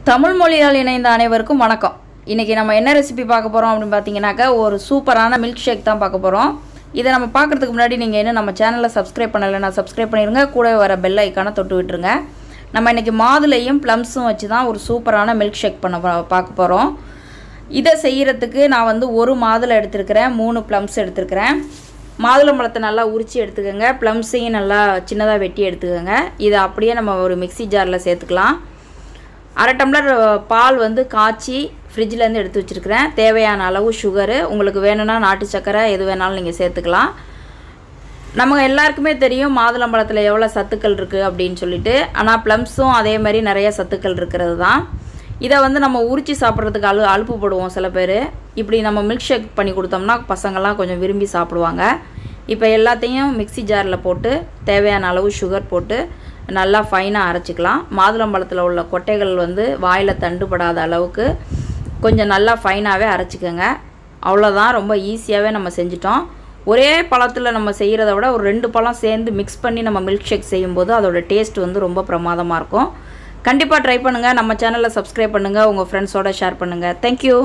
தமிழ் மொழியால் இணைந்த அனைவருக்கும் வணக்கம். இன்றைக்கி நம்ம என்ன ரெசிபி பார்க்க போகிறோம் அப்படின்னு பார்த்தீங்கன்னாக்கா, ஒரு சூப்பரான மில்க் ஷேக் தான் பார்க்க போகிறோம். இதை நம்ம பார்க்குறதுக்கு முன்னாடி நீங்கள் இன்னும் நம்ம சேனலை சப்ஸ்கிரைப் பண்ணலைன்னா சப்ஸ்கிரைப் பண்ணிடுங்க. கூட வர பெல் ஐக்கானை தொட்டு விட்டுருங்க. நம்ம இன்றைக்கி மாதுளையும் ப்ளம்ஸும் வச்சு தான் ஒரு சூப்பரான மில்க் ஷேக் பார்க்க போகிறோம். இதை செய்கிறதுக்கு நான் ஒரு மாதுளை எடுத்துருக்கிறேன், 3 ப்ளம்ஸ் எடுத்துருக்கிறேன். மாதுளம்பழத்தை நல்லா உரித்து எடுத்துக்கோங்க. ப்ளம்ஸையும் நல்லா சின்னதாக வெட்டி எடுத்துக்கோங்க. இதை அப்படியே நம்ம ஒரு மிக்சி ஜாரில் சேர்த்துக்கலாம். 1/2 டம்ளர் பால் காய்ச்சி ஃப்ரிட்ஜிலேருந்து எடுத்து வச்சுருக்கிறேன். தேவையான அளவு சுகரு, உங்களுக்கு வேணும்னா நாட்டு சக்கரை எது வேணாலும் நீங்கள் சேர்த்துக்கலாம். நம்ம எல்லாருக்குமே தெரியும் மாதுளம்பழத்தில் எவ்வளோ சத்துக்கள் இருக்குது அப்படின்னு சொல்லிட்டு. ஆனால் ப்ளம்ஸும் அதே மாதிரி நிறைய சத்துக்கள் இருக்கிறது தான். இதை நம்ம உரித்து சாப்பிட்றதுக்கு அலுப்புப்படுவோம் சில பேர். இப்படி நம்ம மில்க் ஷேக் பண்ணி கொடுத்தோம்னா பசங்கள்லாம் கொஞ்சம் விரும்பி சாப்பிடுவாங்க. இப்போ எல்லாத்தையும் மிக்சி ஜாரில் போட்டு தேவையான அளவு சுகர் போட்டு நல்லா ஃபைனாக அரைச்சிக்கலாம். மாதுளம்பழத்தில் உள்ள கொட்டைகள் வாயில் தண்டுபடாத அளவுக்கு கொஞ்சம் நல்லா ஃபைனாகவே அரைச்சிக்கோங்க. அவ்வளோதான், ரொம்ப ஈஸியாகவே நம்ம செஞ்சிட்டோம். ஒரே பழத்தில் நம்ம செய்கிறத விட ஒரு 2 பழம் சேர்ந்து மிக்ஸ் பண்ணி நம்ம மில்க் ஷேக் செய்யும்போது அதோட டேஸ்ட் ரொம்ப பிரமாதமாக இருக்கும். கண்டிப்பாக ட்ரை பண்ணுங்கள். நம்ம சேனலை சப்ஸ்கிரைப் பண்ணுங்கள், உங்கள் ஃப்ரெண்ட்ஸோடு ஷேர் பண்ணுங்கள். தேங்க்யூ.